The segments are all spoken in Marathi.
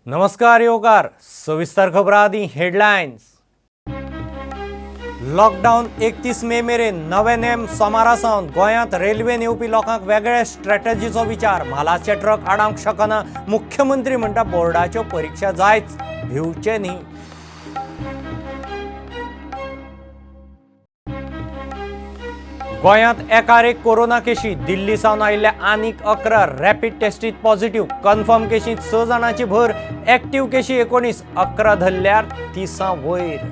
नमस्कार योकार सविस्तर खबरां आदी हेडलायन्स। लॉकडाऊन 31 मे मेरेन नवे नेम सोमारा सावन गोंयांत रेल्वेन येवपी लोकांक वेगळे स्ट्रॅटेजीचो विचार। म्हालाचे ट्रक आडावंक शकना मुख्यमंत्री म्हणटा बोर्डाच्यो परीक्षा जायच भिवचे न्ही। गोंयांत एकार एक कोरोना केशी दिल्ली सावन आयिल्ल्या आनीक 11 रॅपीड टेस्टींत पॉझिटिव्ह कन्फर्म केशींत 6 जाणांची भर एक्टिव्ह केशी 19 11 धरल्यार 30 वयर।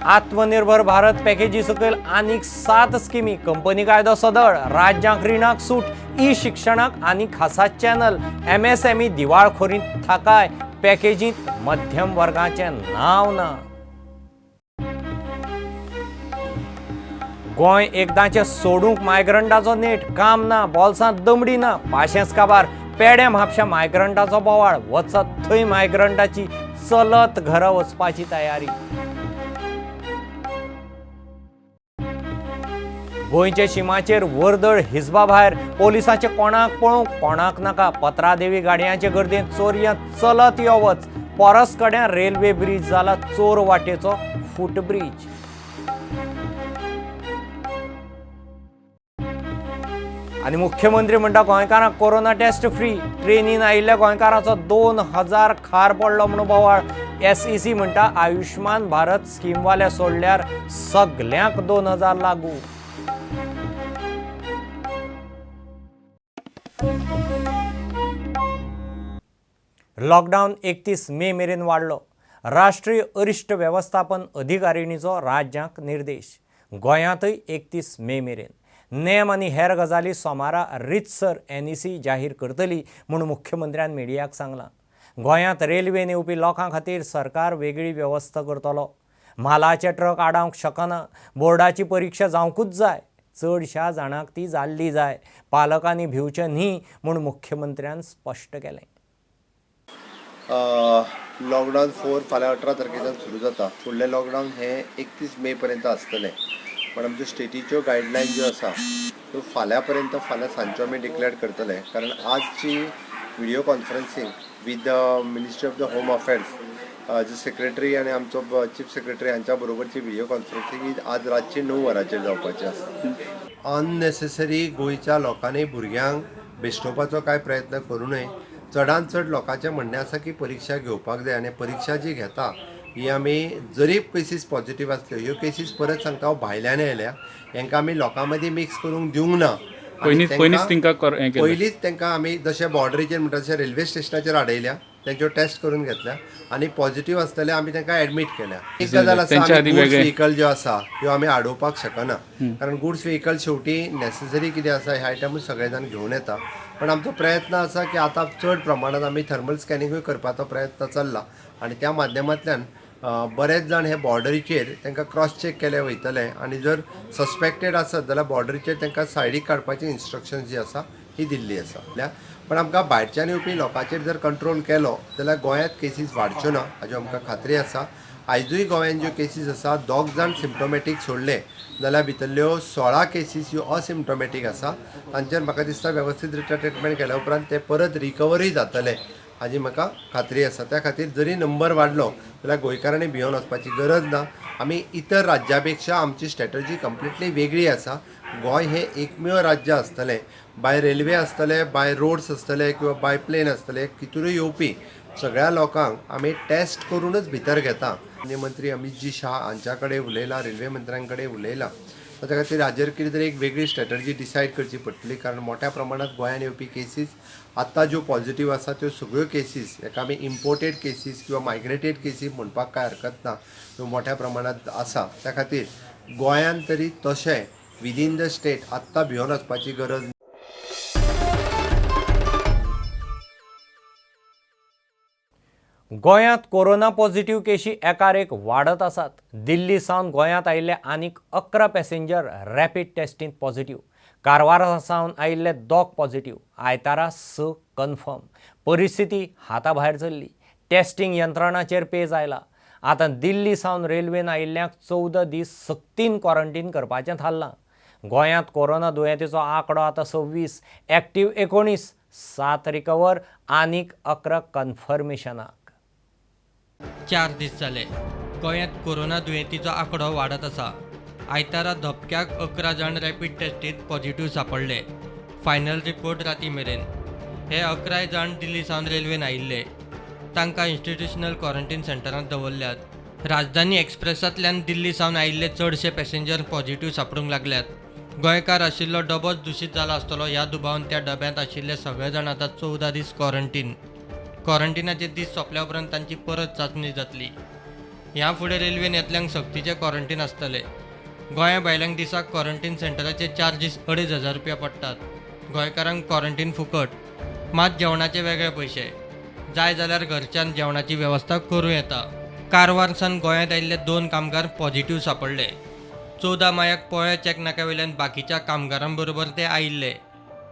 आत्मनिर्भर भारत पॅकेजी सकयल आनीक 7 स्किमी कंपनी कायदो सदळ राज्यांक रिणाक सूट ई शिक्षणाक आनी खासा चॅनल MSME दिवाळखोरींत थाकाय पॅकेजींत मध्यम वर्गाचें नांव ना। गोंय एकदांचें सोडूंक मायग्रंटाचो नेट काम ना बॉल्सांत दमडी ना पाशेंच काबार पेडे म्हापशा मायग्रंटाचो बोवाळ वचत थंय मायग्रंटाची चलत घरा वचपाची तयारी। गोंयचे शिमाचेर वर्दळ हिजबा भायर पोलिसांचे कोणाक पळोवंक कोणाक नाका पत्रादेवी गाडयांचे गर्देंत चोरयां चलत यो वच परस कड्यां रेल्वे ब्रिज जाला चोर वाटेचो फुटब्रिज। आनी मुख्यमंत्री म्हणटा गोंयकारांक कोरोना टेस्ट फ्री ट्रेनीन आयिल्ल्या गोंयकारांचो 2000 खार पडलो म्हणून बोवाळ। SEC म्हणटा आयुष्मान भारत स्कीमवाले सोडल्यार सगल्यांक 2000 लागू। लॉकडाऊन 31 मे मेरेन वाडलो। राष्ट्रीय अरिश्ट व्यवस्थापन अधिकारिणीचो राज्यांक निर्देश। गोंयांतय 31 मे मेरेन नेम आनी हेर गजाली सोमारा रितसर NEC जाहीर करतली म्हूण मुख्यमंत्र्यान मिडियाक सांगलां। गोंयांत रेल्वेन येवपी लोकां खातीर सरकार वेगळी व्यवस्था करतलो। म्हालाचे ट्रक आडावंक शकना बोर्डाची परीक्षा जावंकूच जाय चडशा जाणांक ती जाल्ली जाय पालकांनी भिवचें न्ही म्हूण मुख्यमंत्र्यान स्पश्ट केलें। लॉकडाऊन 4 फाल्यां 18 तारखेच्यान सुरू जाता। फुडलें लॉकडाऊन हे 31 मे पर्यंत आसतलें पण आमच्यो स्टेटीच्यो गायडलायन ज्यो आसा त्यो फाल्यां पर्यंत फाल्यां सांजच्यो आमी डिक्लेअर करतले कारण आजची video conferencing with the ministry of the home affairs जो सेक्रेटरी आनी आमचो चीफ सेक्रेटरी हांच्या बरोबरची व्हिडिओ कॉन्फरन्सिंग ही आज रातची 9 वरांचेर जावपाची आसा। अननेसेसरी गोंयच्या लोकांनी भुरग्यांक बेश्टोवपाचो कांय प्रयत्न करूं नये। चडांत चड लोकांचें म्हणणें आसा की परीक्षा घेवपाक जाय आनी परीक्षा जी घेता ही आमी जरी केसीस पॉझिटिव्ह आसल्यो ह्यो केसीस परत सांगता हांव भायल्यान येयल्या हांकां आमी लोकां मदीं मिक्स करूंक दिवंक ना। पयलींच तांकां आमी जशें बॉर्डरीचेर म्हणटा तशें रेल्वे स्टेशनाचेर आडयल्या तांच्यो टेस्ट करून घेतल्या आनी पॉझिटिव्ह आसतले आमी तांकां एडमीट केल्या। एक गजाल आसा गुड्स व्हेहिकल ज्यो आसा त्यो आमी आडोवपाक शकना कारण गुड्स व्हेहिकल शेवटी नेसेसरी कितें आसा ह्या आयटमूच सगळे जाण घेवन येता पण आमचो प्रयत्न आसा की आतां चड प्रमाणांत आमी थर्मल स्कॅनिंगूय करपाचो प्रयत्न चल्ला आनी त्या माध्यमांतल्यान बरेच जाण हे बॉर्डरीचेर तांकां क्रॉस चेक केले वयतले आनी जर सस्पेक्टेड आसत जाल्यार बॉर्डरीचेर तांकां सायडीक काडपाची इन्स्ट्रक्शन्स जी आसा ही दिल्ली आसा। पण आमकां भायरच्यान येवपी लोकांचेर जर कंट्रोल केलो जाल्यार गोंयांत केसीस वाडच्यो ना हाची आमकां खात्री आसा। आयजूय गोंयांत ज्यो केसीस आसा 2 जाण सिम्पटोमॅटीक सोडले जाल्यार भितरल्यो 16 केसीस ह्यो असिम्पटोमॅटीक आसा तांचेर म्हाका दिसता वेवस्थीत रित्या ट्रिटमेंट केल्या उपरांत ते परत रिकवरी जातले हाची म्हाका खात्री आसा। त्या खातीर जरी नंबर वाडलो जाल्यार गोंयकारांनी भिवून वचपाची गरज ना। आमी इतर राज्यां पेक्षा आमची स्ट्रॅटजी कंप्लिटली वेगळी आसा। गोंय हे एकमेव राज्य आसतलें बाय रेल्वे आसतले बाय रोड्स आसतले किंवा बाय प्लेन आसतले कितूरय येवपी सगळ्या लोकांक आमी टेस्ट करूनच भितर घेता। माननीय मंत्री अमित जी शाह हांच्या कडेन उलयला रेल्वे मंत्र्यां कडेन उलयला ताच्या खातीर हाजेर कितें तरी एक वेगळी स्ट्रॅटजी डिसायड करची पडटली कारण मोठ्या प्रमाणात गोंयांत येवपी केसीस आतां ज्यो पॉझिटिव्ह आसा त्यो सगळ्यो केसीस हेका आमी इम्पोर्टेड केसीस किंवा मायग्रेटेड केसीस म्हणपाक कांय हरकत ना त्यो मोठ्या प्रमाणात आसा। त्या खातीर गोंयांत तरी तशें विदीन द स्टेट आत्तां भिवून वचपाची गरज ना। गोंयांत कोरोना पॉझिटिव्ह केशी एकार एक वाडत आसात। दिल्ली सावन गोंयांत आयिल्ले आनीक 11 पॅसेंजर रॅपीड टेस्टींत पॉझिटिव्ह कारवारा सावन आयिल्ले 2 पॉझिटिव्ह आयतारा 6 कन्फर्म परिस्थिती हाता भायर चल्ली टेस्टिंग यंत्रणाचेर पेज आयला आतां दिल्ली सावन रेल्वेन आयिल्ल्यांक 14 दीस सक्तीन क्वॉरंटायन करपाचें थारलां। गोंयांत कोरोना दुयेंतीचो आंकडो आतां 26, एक्टीव 19, 7 रिकवर आनीक 11 कन्फर्मेशनाक. 4 दीस जाले गोंयांत कोरोना दुयेंतीचो आंकडो वाडत आसा. आयतारा धपक्याक 11 जाण रॅपीड टेस्टींत पॉझिटिव्ह सांपडले. फायनल रिपोर्ट राती मेरेन. हे 11 जाण दिल्ली सावन रेल्वेन आयिल्ले. तांकां इन्स्टिट्युशनल क्वॉरंटायन सेंटरांत दवरल्यात. राजधानी एक्सप्रेसांतल्यान दिल्ली सावन आयिल्ले चडशे पॅसेंजर पॉझिटिव्ह सांपडूंक लागल्यात. गोंयकार आशिल्लो डबोच दुशीत जाला आसतलो ह्या दुबावान त्या डब्यांत आशिल्ले सगळे जाण आतां 14 दीस क्वॉरंटायनाचे दीस सोंपल्या उपरांत तांची परत चांचणी जातली. ह्या फुडें रेल्वेन येतल्यांक सक्तीचे क्वॉरंटायन आसतले. गोंया भायल्यांक दिसाक क्वॉरंटायन सेंटराचे चार्जीस 2,500 रुपया पडटात. गोंयकारांक क्वॉरंटायन फुकट, मात जेवणाचे वेगळे पयशे. जाय जाल्यार घरच्यान जेवणाची वेवस्था करूं येता. कारवार सावन गोंयांत आयिल्ले 2 कामगार पॉझिटिव्ह सांपडले. 14 मायाक पोळे चॅक नाक्या बाकीच्या कामगारां बरोबर ते आयिल्ले.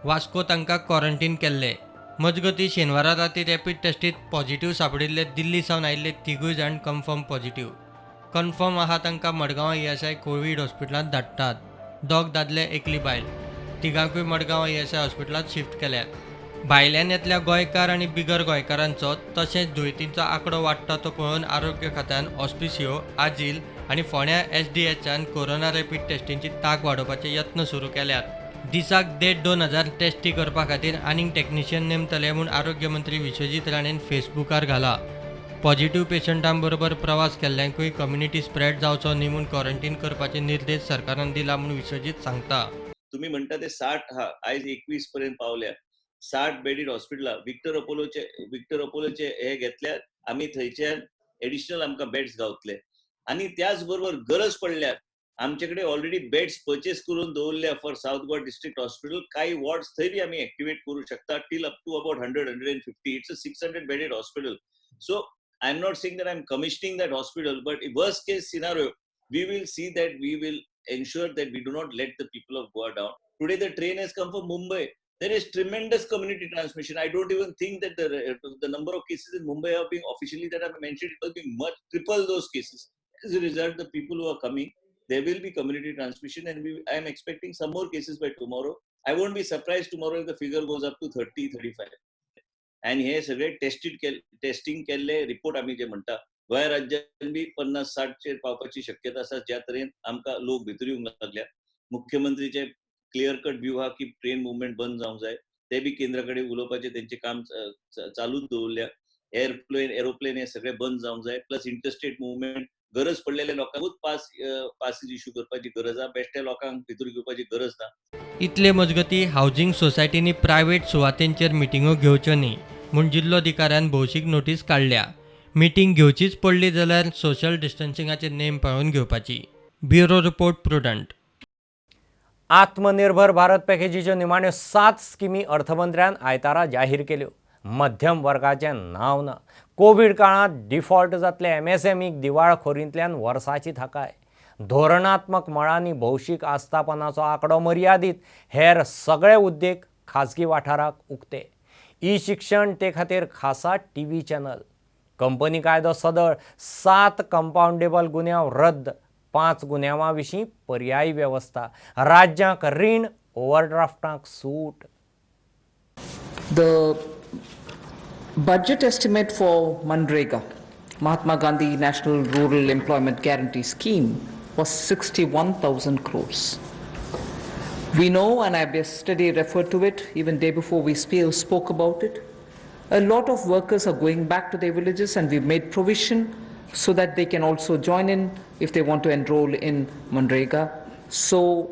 वास्को तांकां क्वॉरंटायन केल्ले. मजगतीं शेनवारा राती रॅपीड टेस्टींत पॉझिटिव्ह सांपडिल्ले दिल्ली सावन आयिल्ले 3 जाण कन्फर्म आहा तांकां मडगांवां ESI कोवीड हॉस्पिटलांत धाडटात. 2 दादले एकली बायल. 3 मडगांवां ESI हॉस्पिटलांत शिफ्ट केल्यात. भायल्यान येतल्या गोंयकार आनी बिगर गोंयकारांचो तशेंच दुयेंतींचो आंकडो वाडटा तो पळोवन आरोग्य खात्यान ऑस्पिसियो, आजील आनी फोंड्या SDHन कोरोना रॅपीड टेस्टींची तांक वाडोवपाचे यत्न सुरू केल्यात. दिसाक 1,500-2,000 टेस्टी करपा खातीर आनीक टॅक्निशियन नेमतले म्हूण आरोग्य मंत्री विश्वजीत राणेन फेसबुकार घाला. पॉझिटिव्ह पेशंटां बरोबर प्रवास केल्ल्यांकूय कम्युनिटी स्प्रेड जावचो न्ही म्हूण क्वॉरंटायन करपाचे निर्देश सरकारान दिला म्हूण विश्वजीत सांगता. तुम्ही म्हणता ते 60 आयज 21 पर्यंत पावल्या. 60 बेडीड हॉस्पिटलां विक्टर अपोलोचे हे घेतल्यात आमी. थंयच्यान एडिशनल आमकां बेड्स गावतले. आनी त्याच बरोबर गरज पडल्यार आमचे कडेन ऑलरेडी बेड्स परचेस करून दवरल्या for south Goa district hospital. काही वॉर्ड्स थंय बी आमी एक्टिवेट करू शकता till up to about 100-150. It's a 600 bedded hospital. So I am not saying that I am commissioning that hospital, but in worst case scenario, we will see that we will ensure that we do not let the people of Goa down. Today the train has come from Mumbai. There is tremendous community transmission. I don't even think that the number of cases in Mumbai are being officially that I have mentioned, it will be much triple those cases. As a result, the people who are coming, there will be community transmission, and I am expecting some more cases by tomorrow. I won't be surprised tomorrow if the figure goes up to 30-35. आणि हे सगळे टेस्टिंग केल्ले रिपोर्ट आमी जे म्हणटा गोंय राज्यान बी 50-60 चेर पावपाची शक्यता आसा. ज्या तरेन आमकां लोक भितर येवंक लागल्या. मुख्यमंत्रीचे क्लियर कट व्यू हा की ट्रेन मुवमेंट बंद जावंक जाय. ते बी केंद्रा कडेन उलोवपाचे तेंचे काम चालूच दवरल्या. एरोप्लेन हे सगळे बंद जावंक जाय. प्लस इंटरस्टेट मुवमेंट गरज पडलेल्या लोकांकूच पासीस इश्यू करपाची गरज आहा. बेश्ट्या लोकांक भितर घेवपाची गरज ना. इतले मजगती हावजिंग सोसायटींनी प्रायव्हेट सुवातेंचेर मिटिंगो घेवच्यो न्ही म्हूण जिल्लोधिकाऱ्यान भौशीक नोटीस काडल्या. मिटींग घेवचीच पडली जाल्यार सोशल डिस्टन्सिंगाचे नेम पाळून घेवपाची. Bureau report prudent. आत्मनिर्भर भारत पॅकेजीच्यो निमाण्यो 7 स्किमी अर्थमंत्र्यान आयतारा जाहीर केल्यो. मध्यम वर्गाचें नांव ना. कोविड काळांत डिफॉल्ट जातले MSMEक दिवाळखोरींतल्यान वर्साची थाकाय. धोरणात्मक मळांनी भौशीक आस्थापनाचो आंकडो मर्यादीत. हेर सगळे उद्देग खाजगी वाठाराक उक्ते. शिक्षण ते खातीर खासा TV चॅनल. कंपनी कायदो सदळ. 7 कंपाउंडेबल गुन्यांव रद्द. 5 गुन्यांवां विशीं पर्यायी वेवस्था. राज्यांक रीण ओव्हरड्राफ्टांक सूट. The budget estimate for Manrega, Mahatma Gandhi National Rural Employment Guarantee Scheme, was 61,000 crores. We know, and I yesterday referred to it, even day before we spoke about it, a lot of workers are going back to their villages, and we've made provision so that they can also join in if they want to enroll in Manrega. So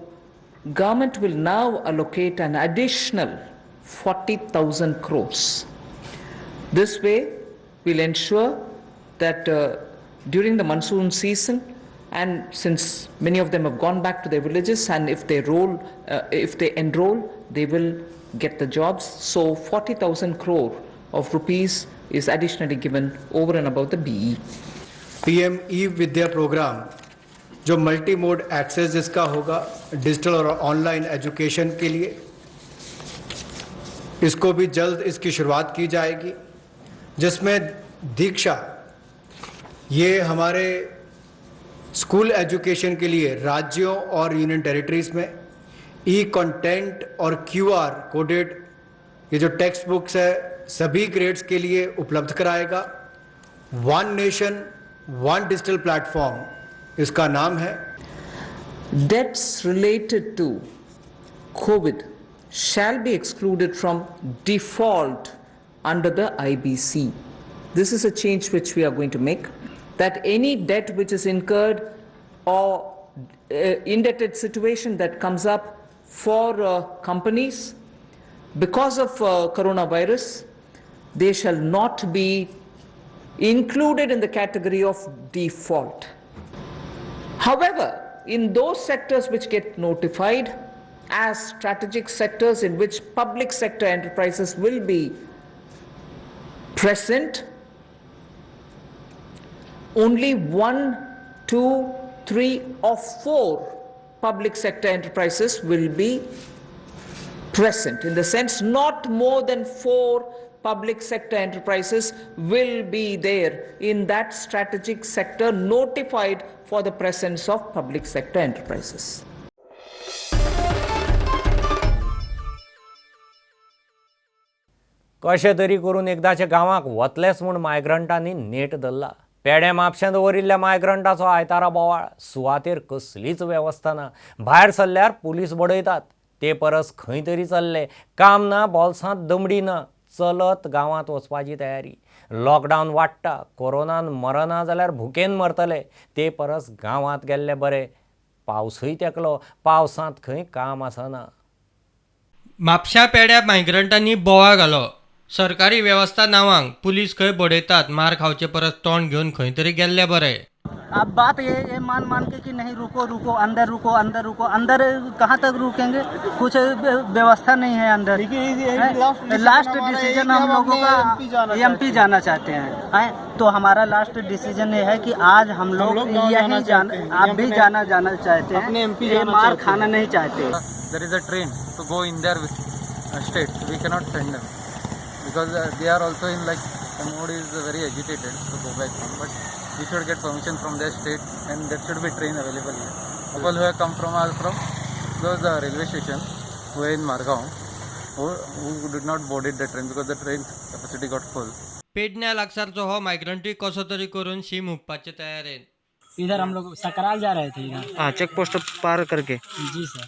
government will now allocate an additional 40,000 crores. This way we'll ensure that during the monsoon season, and since many of them have gone back to their villages, and if they enroll, they will get the jobs. So 40,000 crore of rupees is additionally given over and above the BE. PM E-Vidya program जो मल्टी मोड एक्सेस जिसका होगा डिजिटल और ऑनलाइन एजुकेशन के लिए, इसको भी जल्द इसकी शुरुआत की जाएगी, जिसमें दीक्षा ये हमारे स्कूल एजुकेशन के लिए राज्यों और यूनियन टेरिटरीज में ई कंटेंट और QR कोडेड ये जो टेक्स्ट बुक्स है सभी ग्रेड्स के लिए उपलब्ध कराएगा। One nation one digital platform इसका नाम है। Debts related to COVID shall be excluded from default under the IBC. This is a change which we are going to make, that any debt which is incurred or indebted situation that comes up for companies because of coronavirus, they shall not be included in the category of default. However, in those sectors which get notified as strategic sectors in which public sector enterprises will be present, only 1, 2, 3 or 4 public sector enterprises will be present. In the sense, not more than 4 public sector enterprises will be there in that strategic sector notified for the presence of public sector enterprises. कशें तरी करून एकदाच्या गांवाक वतलेच म्हूण मायग्रंटांनी नेट धरला। पेडे म्हापशेंत दवरिल्ल्या मायग्रंटाचो आयतारा बोवाळ, सुवातेर कसलीच वेवस्था ना, भायर सरल्यार पुलीस बडयतात। ते परस खंय तरी चल्ले, काम ना, बॉल्सांत दमडी ना, चलत गांवांत वचपाची तयारी। लॉकडावन वाडटा, कोरोनान मरना जाल्यार भुकेन मरतले, ते परस गांवांत गेल्ले बरे। पावसूय तेकलो, पावसांत खंय काम आसना। म्हापशा पेड्या मायग्रंटांनी बोवाळ घालो। सरकारी वेवस्था नांवांक पुलीस खंय बडयतात, मार खावचे परस तोंड घेवन खंय तरी गेल्ले बरे। अब बात ये मान के कि नहीं रुको रुको अंदर रुको अंदर रुको, अंदर कहाँ तक रुकेंगे, कुछ व्यवस्था नहीं है अंदर। लास्ट डिसीजन हम लोगों का एमपी जाना चाहते हैं, तो हमारा लास्ट डिसीजन ये है कि आज हम लोग यही आप भी जाना चाहते हैं, मार खाना नहीं चाहते। There is a train to go in their state. We cannot send them because they are also in like the mood is very agitated to go back home. But we should get permission from their state, and there should be train available here. People who have come from those railway station who are in Margaon, who did not boarded the train because the train capacity got full. पेडण्या लागसारचो हो मायग्रंटी कसो तरी करून शीम हुप्पाचे तयारेन। इधर हम लोग सकराल जा रहे थे इधर। हाँ, चेक पोस्ट पार करके। जी सर।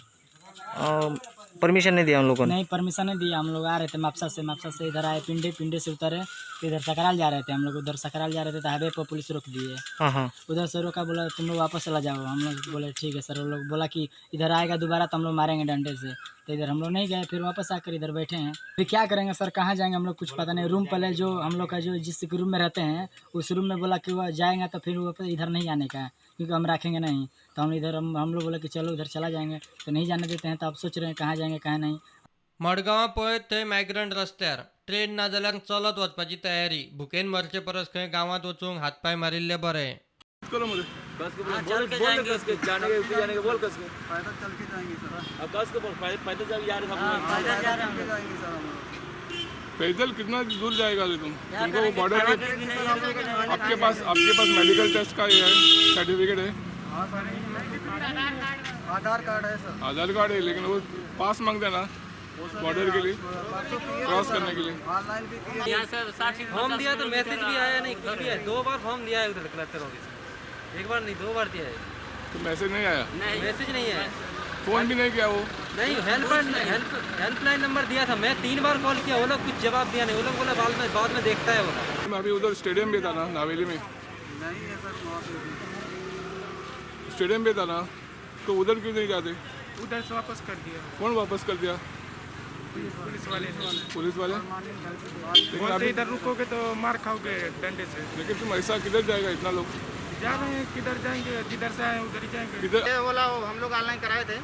परमिशन नहीं दिया हम लोगों ने। नहीं परमिशन नहीं दिया, हम लोग आ रहे थे मापसा से इधर आए, पिंडे से उतरे, इधर सकराल जा रहे थे हम लोग। उधर सकराल जा रहे थे तो हाईवे पर पुलिस रोक दिए। हाँ। उधर से रोका, बोला तुम लोग वापस चला जाओ। हम लोग बोले ठीक है सर। वो लोग बोला कि इधर आएगा दोबारा तो हम लोग मारेंगे डंडे से, तो इधर हम लोग नहीं गए। फिर वापस आकर इधर बैठे हैं। फिर क्या करेंगे सर, कहाँ जाएंगे हम लोग कुछ पता नहीं। रूम पहले जो हम लोग का जो जिस रूम में रहते हैं उस रूम में बोला कि वो जाएंगे तो फिर वापस इधर नहीं आने का है, क्योंकि हम रखेंगे नहीं। तो हम इधर हम लोग बोले कि चलो उधर चला जाएंगे, तो नहीं जाने देते हैं। तो आप सोच रहे हैं कहाँ जाएंगे कहाँ नहीं। मडगांवां पळय थंय मायग्रंट रस्त्यार ट्रेन ना जाल्यार चलत वचपाची तयारी। भुकेन मरचे परस खंय गांवांत वचूंक हातपाय मारिल्ले बरे। पैदल कितना दूर जाएगा तुमको वो बॉर्डर आपके पास मेडिकल टेस्ट का ये है सर्टिफिकेट है, आधार कार्ड है, लेकिन वो पास मांगते ना बॉर्डर के लिए क्रॉस करने के लिए। फॉर्म दिया तो मैसेज भी आया नहीं, कुछ भी है। 2 बार फॉर्म दिया है उधर कलेक्टर ऑफिस, 1 बार नहीं 2 बार दिया है। तो मैसेज नहीं आया? नहीं मैसेज नहीं है, फोन भी नहीं किया वो? नहीं हेल्पलाइन नंबर दिया था, मैं 3 बार कॉल किया, वो लोग कुछ जवाब दिया नहीं। वो लोग बोला बाद में देखता है वो। मैं अभी उधर स्टेडियम भी था ना, नावेली में स्टेडियम भी था ना, तो उधर क्यों नहीं जाते? उधर से वापस कर दिया। कौन वापस कर दिया? पुलिस वाले लेकिन अभी इधर रुकोगे तो मार खाओगे डंडे से। लेकिन तुम ऐसा किधर जाएगा? इतना लोग जा रहे हैं, किधर जाएंगे, जिधर से आए उधर ही जाएंगे। किधर? ये बोला हम लोग ऑनलाइन कराए थे,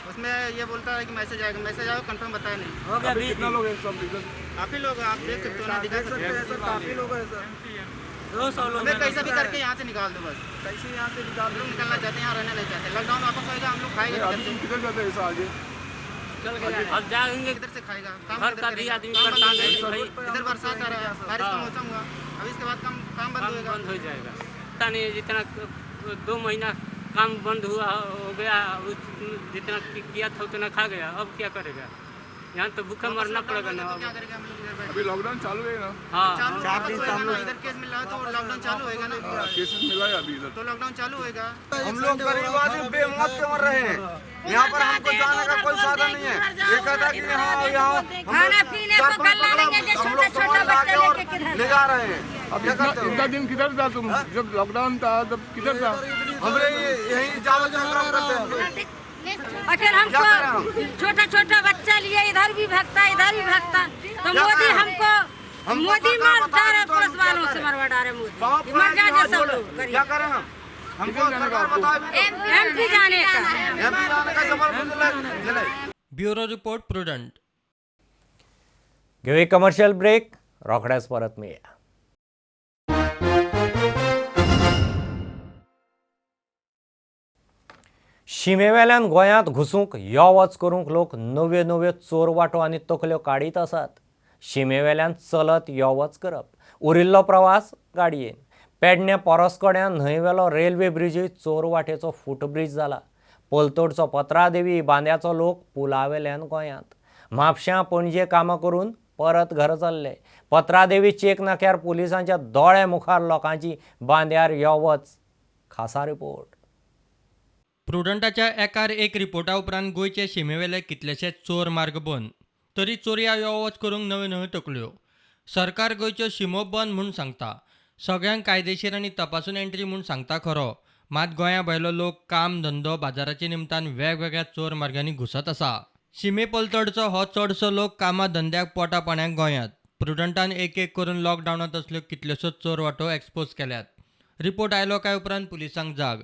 उसमें ये बोलता है कि मैसेज आएगा कंफर्म बताया नहीं। अभी कितना लोग हैं सब इधर? काफी लोग आप देख सकते हो ना, दिखा सकते हैं सर, काफी लोग हैं सर। 200 लोग हमें कैसे भी करके यहाँ से निकाल दो, बस कैसे यहाँ से निकाल दो। निकलना चाहते हैं, यहाँ रहना नहीं चाहते। लॉकडाउन वापस होएगा, हम लोग खाएंगे। अभी तुम किधर जाते हैं? ऐसा आगे अब जाएंगे किधर से खाएगा? घर का भी आदमी करता है। इधर बरसात आ रहा है, बारिश का मौसम हुआ, अभी इसके बाद काम बंद होएगा। बंद हो जाएगा। पता नहीं जितना 2 महीना काम बंद हुआ हो गया, जितना किया था उतना खा गया, अब क्या करेगा? यहाँ तो भूखा मरना पड़ेगा ना। अभी लॉकडाउन चालू है ना? हाँ, 4 दिन से हम लोग इधर केस मिल रहा है तो लॉकडाउन चालू होएगा ना। केसेस मिला है अभी इधर, तो लॉकडाउन चालू होएगा। हम लोग गरीब आदमी बेमौत के मर रहे हैं। यहाँ पर हमको जाने का कोई साधन नहीं है। ये कहता कि यहाँ खाना पीने को गल्ला लेंगे, जो छोटे छोटे बच्चे लेके ले जा रहे हैं। अब क्या करते हो? इतना दिन किधर था तुम? जब लॉकडाउन था तब किधर था? हमरे यही जावल काम करते हैं। अगर हमको छोटा छोटा बच्चा लिए इधर भी भागता इधर भी भागता, तो मोदी हमको मोदी मारता है, पुलिस वालों से मरवा डाले मोदी, मर जाए सब लोग। क्या करें हम? हमको सरकार बताए एमपी जाने का जबरदस्त। Bureau report prudent. घेऊ एक कमर्शियल ब्रेक, रोखड्याच परत मिळूया. शिमेवेल्यान गोंयांत घुसूंक यो वच करूंक लोक नव्यो नव्यो चोर वाटो आनी तकल्यो काडीत आसात. शिमेवेल्यान चलत यो वच करप, उरिल्लो प्रवास गाडयेन. पेडण्या परसकड्यान न्हंयवेलो रेल्वे ब्रिजूय चोर वाटेचो फुटब्रिज जाला. पलतडचो पत्रादेवी बांद्याचो लोक पुलावेल्यान गोंयांत. म्हापश्यां पणजे कामां करून परत घर चल्ले. पत्रादेवी चेक नाक्यार पुलिसांच्या दोळे मुखार लोकांची बांद्यार यो वच. खासा रिपोर्ट. प्रुडंटाच्या एकार एक रिपोर्टा उपरांत गोंयचे शिमेवेले कितलेशेच चोर मार्ग बंद, तरी चोरया यो वच करूंक नव्यो नव्यो तकल्यो. सरकार गोंयच्यो शिमो बंद म्हूण सांगता, सगळ्यांक कायदेशीर आनी तपासून एंट्री म्हूण सांगता खरो, मात गोंया भायलो लोक काम धंदो बाजाराच्या निमतान वेगवेगळ्या चोर मार्गांनी घुसत आसा. शिमे पलतडचो हो चडसो लोक कामा धंद्याक पोटा पाण्याक गोंयांत. प्रुडंटान एक एक करून लॉकडावनांत असल्यो कितल्योशोच चोर वाटो एक्सपोज केल्यात. रिपोर्ट आयलो काय उपरांत पुलिसांक जाग.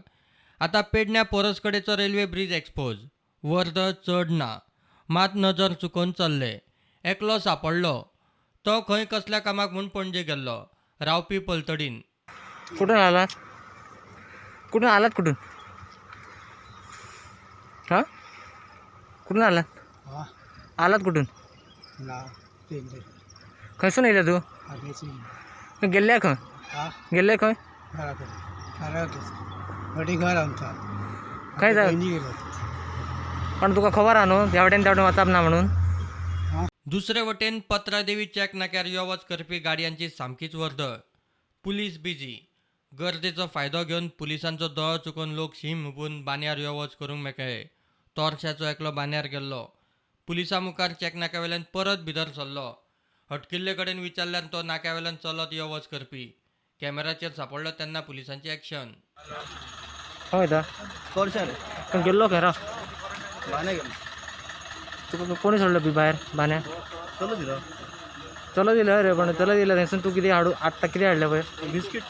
आतां पेडण्या परसकडेचो रेल्वे ब्रिज एक्सपोज. वर्द चड ना, मात नजर चुकोवन चल्ले. एकलो सापडलो, तो खंय कसल्या कामाक म्हूण पणजे गेल्लो, रावपी पलतडीन. कुठून आलात? कुठून आलात? कुठून? हां, कुठून आलात? आलात कुठून? खंयसून येयले तूं? गेल्ले खंय? गेल्ले खंय? खंय जाय? पण तुका खबर आहा न्हू ह्या वटेन त्या वटेन वचप ना म्हणून? दुसरे वटेन पत्रादेवी चेक नाक्यार यो वच करपी गाडयांची सामकीच वर्दळ. Police busy. गर्देचो फायदो घेवन पुलिसांचो दोळो चुकोवन लोक शीम हुपून बांद्यार यो वच करूंक मेकळे. तोरश्याचो एकलो बांद्यार गेल्लो. पुलिसां मुखार चेक नाक्यावेल्यान परत भितर सरलो. हटकिल्ले कडेन विचारल्यान तो नाक्यावेल्यान चलत यो वच करपी. कॅमेराचेर सापडलो तेन्ना पुलिसांची एक्शन. हय दा तोरश्यार पण गेल्लो खंय? बाने गेलो. तुका कोणी सोडलो बी भायर बांद्या? चलो दिलो. चलो दिलं रे, पण चलो दिलं थंयसून तूं कितें हाडू आत्तां कितें हाडलें पळय? बिस्किट.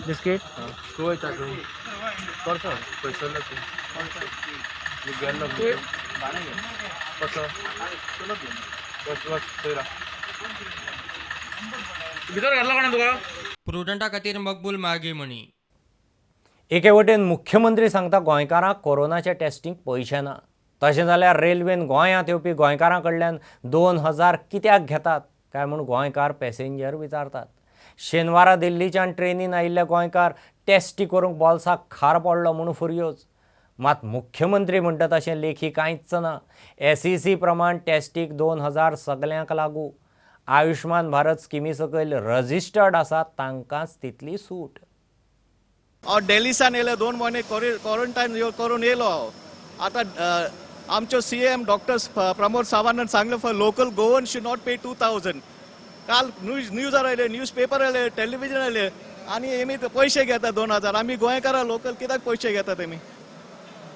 बिस्कीट? तूं वयता तूं. तोरशा पयसलो तूं. गेल्लो बाने गेलो. कसो? चलो दिलो. बस थंय राव. भितर घातलो कोणें तुका? प्रुडंटा खातीर मकबूल मार्गी म्हणी. एके वटेन मुख्यमंत्री सांगता गोंयकारांक कोरोनाचे टेस्टींग पयशे ना. तशें जाल्यार रेल्वेन गोंयांत येवपी गोंयकारां कडल्यान 2000 कित्याक घेतात काय म्हूण गोंयकार पॅसेंजर विचारतात. शेनवारा दिल्लीच्यान ट्रेनीन आयिल्ले गोंयकार टेस्टी करूंक बोल्साक खार पडलो म्हूण फुर्योज. मात मुख्यमंत्री म्हणटा तशें लेखी कांयच ना. SEC प्रमाण टेस्टीक 2000 सगल्यांक लागू. आयुष्मान भारत स्किमी सकयल रजिस्टर्ड आसात तांकांच तितली सूट. दिल्लीसान येयले 2 महिने क्वारंटायन करून येयलो. आता आमचो CM डॉक्टर प्रमोद सावंतान सांगले for local Goan should not pay 2000. काल न्यूजार आयले, न्यूजपेपर आयले, टेलिव्हिजन आयले आनी एमी पयशे घेता 2000. आमी गोंयकारां लोकल कित्याक पयशे घेता तेमी?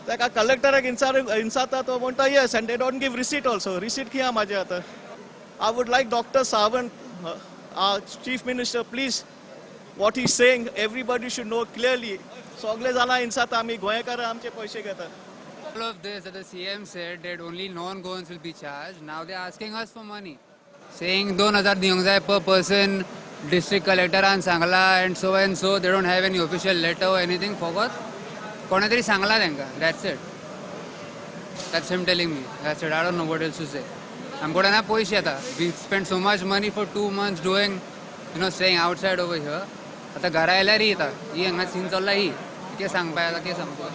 ताका कलेक्टराक इन्साता तो म्हणटा yes and they don't give receipt also. Receipt किया म्हाजे आतां. I would like Dr. Sawant, our Chief Minister, please, what he's saying, everybody should know clearly. Sogle jana insat ami goyakar amche paise geta. All of this that the CM said that only non-Goans will be charged. Now they're asking us for money, saying 2000 diyong jai per person. District collector and sangla and so they don't have any official letter or anything. Forgot. Konatari sangla denga. That's it. That's him telling me. That's it. I don't know what else to say. I'm going to poise yata. We spent so much money for 2 months doing, staying outside over here. आता घरा आयल्यार येता. ही हांगा सीन चल्ला ही. कितें सांगपा येता कितें सांगपा?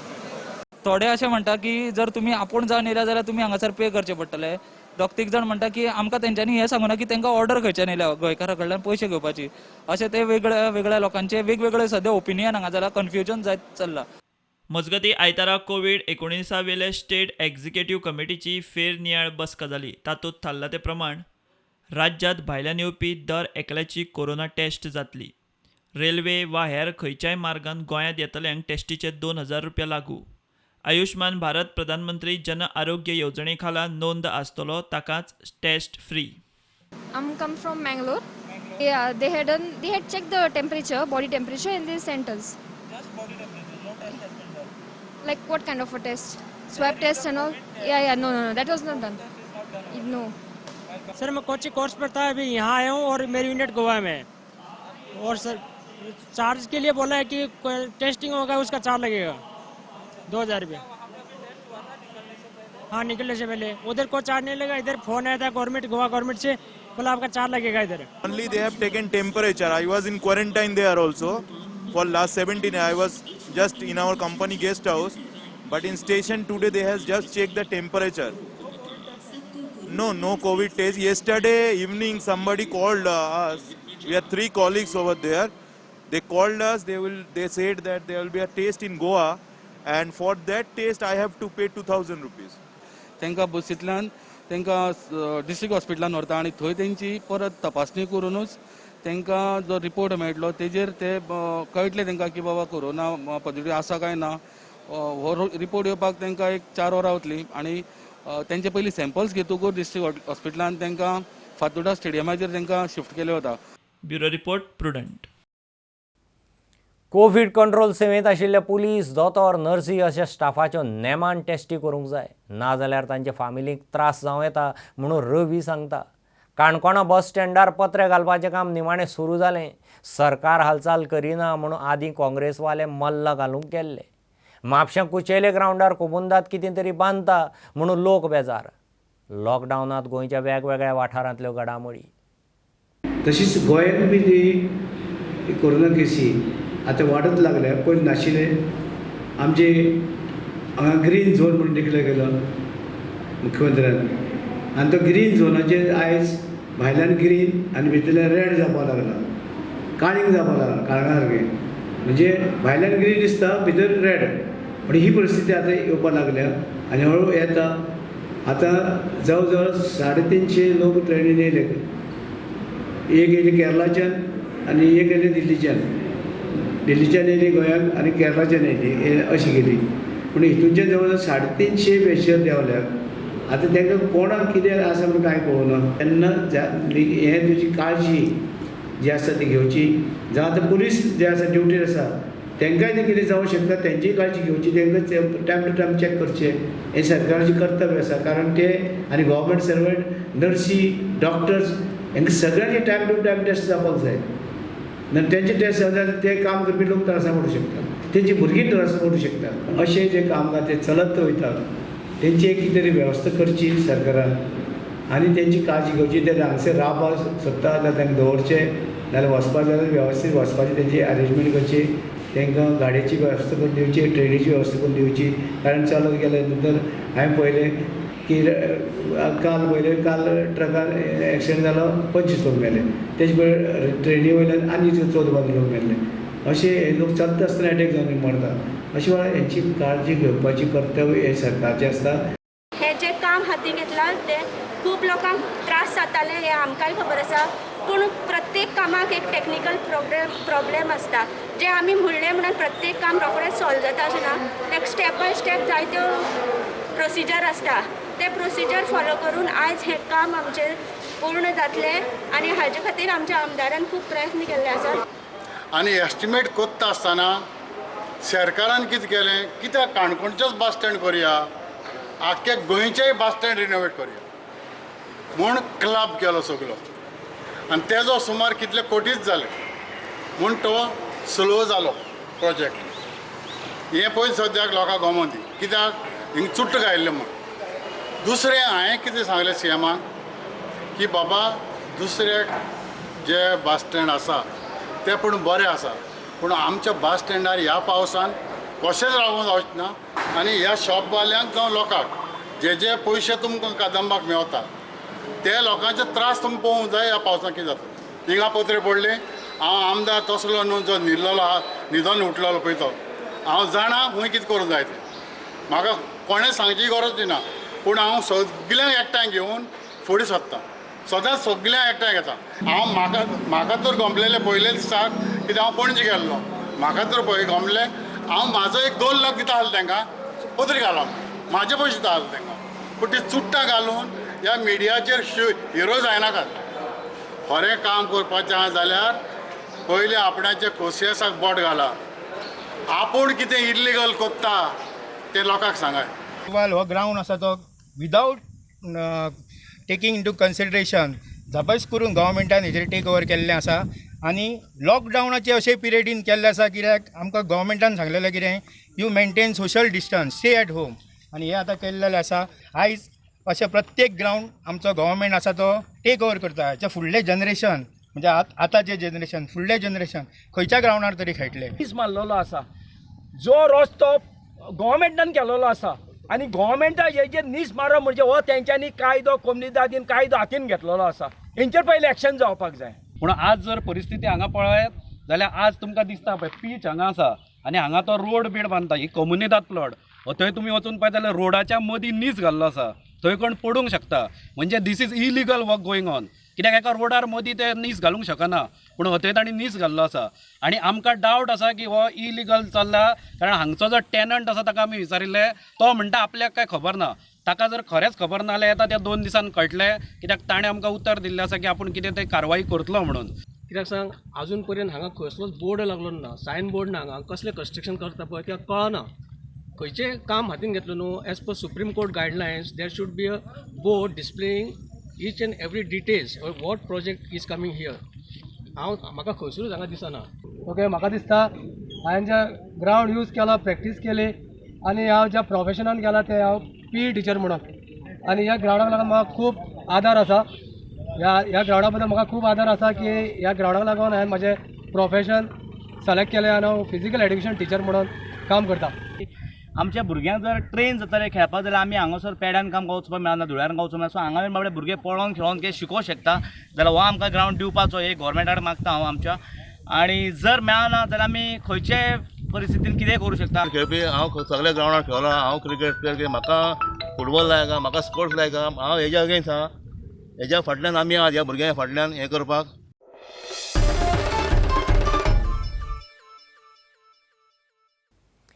थोडे अशें म्हणटा की जर तुमी आपूण जावन येयल्या जाल्यार तुमी हांगासर पे करचे पडटले. दोग जाण म्हणटा की आमकां तेंच्यांनी हें सांगूना की तांकां ऑर्डर खंयच्यान येयल्या गोंयकारा कडल्यान पयशे घेवपाची. अशें ते वेगळ्या वेगळ्या लोकांचे वेगवेगळे सद्या ओपिनियन हांगा जाल्यार कन्फ्युजन जायत चल्लां. मजगतीं आयतारा कोविड-19 वेले स्टेट एक्झिक्युटिव्ह कमिटीची फेरनियाळ बसका जाली. तातूंत थारला ते प्रमाण राज्यांत भायल्यान येवपी दर एकल्याची कोरोना टेस्ट जातली. रेल्वे वा हेर खंयच्याय मार्गान गोंयांत येतल्यांक टेस्टीचे 2000 रुपया लागू. आयुष्मान भारत प्रधानमंत्री जन आरोग्य येवजणे खाला नोंद आसतलो ताकाच test free. I'm come from Mangalore. Yeah, they had checked the temperature, body temperature in these centers. Just body temperature, no test has been done. Like what kind of a test? Swab test and all? Yeah, no, that was not done. No. Sir मैं कोचिंग कोर्स पर था, अभी यहाँ आया हूँ और मेरी यूनिट गोवा में है और सर चार्ज के लिए बोला है कि टेस्टिंग होगा उसका चार्ज लगेगा 2000 रुपये. हाँ निकलने से पहले उधर को चार्ज नहीं लगा. इधर फोन आया था गवर्नमेंट गोवा गवर्नमेंट से, बोला आपका चार्ज लगेगा इधर. Only they have taken temperature. I was in quarantine there also for last 17 days. I was just in our company guest house, but in station today they has just checked the temperature. No COVID test. Yesterday evening somebody called us. We have 3 colleagues over there. They called us. They said that there will be a test in Goa, and for that test I have to pay 2000 rupees. तांकां बसींतल्यान तांकां डिस्ट्रिक्ट हॉस्पिटलान व्हरता आनी थंय तेंची परत तपासणी करूनच तांकां जो रिपोर्ट मेळटलो तेजेर ते कळटलें तांकां की बाबा कोरोना पॉझिटिव्ह आसा काय ना. हो रिपोर्ट येवपाक तांकां एक 4 वरां वतलीं आनी तेंचे पयलीं सॅम्पल्स घेतकूच डिस्ट्रिक्ट हॉस्पिटलान तांकां फातोर्डा स्टेडियमाचेर तांकां शिफ्ट केले वता. Bureau report Prudent. Covid control सेवेंत आशिल्ले पुलीस दोतोर नर्सी अशा स्टाफाच्यो नेमान टेस्टी करूंक जाय, नाजाल्यार तांचे फामिलीक त्रास जावं येता म्हणून रवी सांगता. काणकोणा बस स्टँडार पत्रे घालपाचें काम निमाणें सुरू जालें. सरकार हालचाल करिना म्हणून आदीं काँग्रेसवाले मल्ल घालूंक गेल्ले. म्हापशां कुचेले ग्रावंडार कोबुंदात कितें तरी बांदता म्हणून लोक बेजार. लॉकडावनांत गोंयच्या वेगवेगळ्या वाठारांतल्यो घडामोडी. तशीच गोंयांत बी ती कोरोना केसी आतां वाडत लागल्या. पयलीं नाशिल्ले. आमचे हांगा ग्रीन झोन म्हणून डिक्लेअर केलो मुख्यमंत्र्यान, आनी तो ग्रीन झोनाचेर आयज भायल्यान ग्रीन आनी भितरल्यान रेड जावपाक लागला, काळींग जावपाक लागला काळंगा सारकें. म्हणजे भायल्यान ग्रीन दिसता भितर रेड. पण ही परिस्थिती आतां येवपाक लागल्या आनी हळू येता. आतां जवळ जवळ 350 लोक ट्रेनीन येयले. एक येयले केरळाच्यान आनी एक येयले दिल्लीच्यान येयली गोंयांत आनी केरळाच्यान येयली, अशी गेली. पूण हितूनचे जवळ 350 पेशंट देंवल्यात. आतां तांकां कोणाक कितें आसा म्हूण कांय कळना. तेन्ना हें तुजी काळजी जी आसा ती घेवची. जावं आतां पुलीस जे आसा ड्युटीर आसा तांकांय तें कितें जावं शकता, तेंचीय काळजी घेवची. तांकां टायम टू टायम चॅक करचें हें सरकाराचें कर्तव्य आसा. कारण ते आनी गव्हर्मेंट सर्वंट नर्सी डॉक्टर्स हांकां सगळ्यांचे टायम टू टायम टेस्ट जावपाक जाय. तेंचे टेस्ट जाल्यार ते काम करपी लोक त्रासा पडूं शकता, तेंची भुरगीं त्रासा पडूं शकता. अशे जे कामगार ते चलत वयता तेंची एक कितें तरी वेवस्था करची सरकारान आनी तेंची काळजी घेवची. ते हांगसर रावपाक सोदता जाल्यार तांकां दवरचें, नाजाल्यार वचपाक जाल्यार वेवस्थीत वचपाची तेंची अरेंजमेंट करची. तांकां गाडयेची वेवस्था करून दिवची, ट्रेनीची वेवस्था करून दिवची. कारण चलत गेले नंतर हांवें पळयलें की काल ट्रकान एक्सिडेंट जालो, 25 लोक मेले. तेजे पळय ट्रेनी वयल्यान आनी 14 लोक मेल्ले. अशे लोक चलता आसतना एटॅक जावन मरता. अशे वेळार हेंची काळजी घेवपाची कर्तव्य हे सरकारचें आसता. हे जे काम हाती घेतलां ते खूब लोकांक त्रास जाताले हे आमकांय खबर आसा. पूण प्रत्येक कामाक एक टॅक्निकल प्रॉब्लेम आसता. जे आमी म्हणलें म्हणून प्रत्येक काम रोखडेंच सॉल्व जाता अशें ना. तेका स्टेप बाय स्टेप जायत्यो प्रोसिजर आसता. ते प्रोसिजर फॉलो करून आयज हें काम आमचें पूर्ण जातलें आनी हाजे खातीर आमच्या आमदारान खूब प्रयत्न केल्ले आसात. आनी एस्टिमेट कोत्ता आसतना सरकारान कितें केलें, कित्याक काणकोणचोच बस स्टँड करुया, आख्ख्या गोंयचेय बस स्टँड रिनोवेट करुया म्हूण क्लब केलो सगळो. आनी तेजो सुमार कितले कोटीच जाले म्हूण तो स्लो जालो प्रोजेक्ट. हें पयलीं सद्याक लोकांक गमोन दी, कित्याक हिंगा चुट्ट गायल्लें म्हूण. दुसरें हांवें कितें सांगलें सीएमाक की बाबा दुसरे जे बस स्टँड आसा ते पूण बरें आसा, पूण आमच्या बस स्टँडार ह्या पावसान कशेंच रावूंक जावचें ना आनी ह्या शॉपवाल्यांक जावं लोकांक जे पयशे तुमकां कदंबाक मेवतात ते लोकांचे त्रास तुमकां पळोवंक जाय ह्या पावसांत कितें जाता हिंगा पत्रे पडले हांव आमदार तसलो न्हू जो न्हिदलेलो आहा न्हिदोन उठलेलो पळय तो हांव जाणा खूंय कितें करूंक जाय तें म्हाका कोणें सांगची गरज ना पूण हांव सगळ्यांक एकठांय घेवन फुडें सरतां सदांच सगळ्यांक एकठांय घेता हांव म्हाका तर गमलेले पयले दिसाक कित्याक हांव पणजे गेल्लो म्हाका तर पळय गमले हांव म्हाजो एक 2 लाख दिता आसलो तांकां पत्री घालून म्हाजे पयशे दिता आसले तांकां पूण ती चुट्टां घालून ह्या मिडियाचेर हिरो जायनाकात खरें काम करपाचें जाल्यार पयलीं आपणाचे खोशयेसाक बोट घाला आपूण कितें इल्लिगल कोत्ता तें लोकांक सांगाय हो ग्राउंड आसा तो विदावट टेकिंग इंटू कन्सिडरेशन जबरदस्त करून गव्हर्मेंटान हेजेर टेक ओवर केल्लें आसा आनी लॉकडावनाचे अशे पिरियडीन केल्ले आसा कित्याक आमकां गव्हर्मेंटान सांगलेलें कितें you maintain social distance stay at home आनी हे आतां केल्लेलें आसा आयज अशें प्रत्येक ग्राउंड आमचो गव्हर्मेंट आसा तो टेक ओवर करता हेचे फुडलें जनरेशन म्हणजे आतांचें जनरेशन फुडलें जनरेशन खंयच्या ग्राउंडार तरी खेळटलें नीस मारलेलो आसा जो रस्तो गव्हर्मेंटान केलेलो आसा आनी गव्हर्मेंटा हेजेर नीस मारप म्हणजे हो तेंच्यांनी कायदो कोमनिदादीन कायदो हातीन घेतलेलो आसा हेंचेर पयलें एक्शन जावपाक जाय पूण आज जर परिस्थिती हांगा पळयत जाल्यार आज तुमकां दिसता पळय पीच हांगा आसा आनी हांगा तो रोड बीड बांदता ही कम्युनिदाद प्लॉट थंय तुमी वचून पळयत जाल्यार रोडाच्या मदीं नीस घाल्लो आसा थंय कोण पडूंक शकता म्हणजे this is illegal work going on कित्याक एका रोडार मदीं ते नीस घालूंक शकना पूण थंय ताणी नीस घाल्लो आसा आनी आमकां डावट आसा की हो इलिगल चल्ला कारण हांगचो जो टॅनंट आसा ताका आमी विचारिल्ले तो म्हणटा आपल्याक कांय खबर ना ताका जर खरेंच खबर ना जाल्यार येता त्या 2 दिसान कळटलें कित्याक ताणें आमकां उतर दिल्लें आसा की आपूण कितें तें कारवाई करतलो म्हणून कित्याक सांग अजून पर्यंत हांगा कसलोच बोर्ड लागलो ना सायन बोर्ड ना हांगा कसलें कन्स्ट्रक्शन करता पळय तें कळना खंयचें काम हातीन घेतलो न्हू as per Supreme Court guidelines there should be a board displaying each and every details what project is coming here म्हाका खंयसरूच हांगा दिसना ओके म्हाका दिसता हांवें जे ग्रावंड यूज केला प्रॅक्टीस केली आनी हांव ज्या प्रोफेशनान गेला ते हांव PE टिचर म्हणून आनी ह्या ग्रावंडाक लागून म्हाका खूब आदार आसा ह्या ग्रावंडा बद्दल म्हाका खूब आदार आसा की ह्या ग्रावंडाक लागून हांवें म्हाजें प्रोफेशन सिलेक्ट केलें आनी हांव फिजिकल एड्युकेशन टिचर म्हणून काम करता आमच्या भुरग्यांक जर ट्रेन जाताले खेळपाक जाल्यार आमी हांगासर पेड्यान काम वचपाक मेळना धुळ्यार वचूंक मेळना सो हांगा बाबडे भुरगे पळोवन खेळोन कितें शिकोवंक शकता जाल्यार हो आमकां ग्रावंड दिवपाचो एक गव्हर्मेंटाक मागता हांव आमच्या आनी जर मेळना जाल्यार आमी खंयचेय परिस्थितीन कितें करूं शकता खेळपी हांव सगळ्या ग्रावंडार खेळ्ळो हांव क्रिकेट प्लेयर म्हाका फुटबॉल लायक म्हाका स्पोर्ट्स लायक हांव हेज्या अगेन्स्ट आहा हेज्या फाटल्यान आमी आहात ह्या भुरग्यां फाटल्यान हें करपाक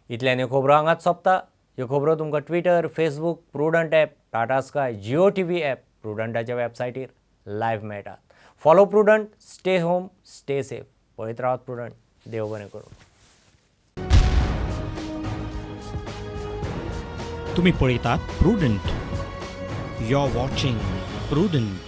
इतल्यान ह्यो खबरो हांगाच सोंपता ह्यो खबरो तुमकां Twitter Facebook Prudent app Tata Sky Jio TV app प्रुडंटाच्या वेबसायटीर लायव्ह मेळटात follow Prudent stay home stay safe पळयत रावत प्रुडंट देव बरें करूं तुम्ही पळयतात Prudent you are watching prudent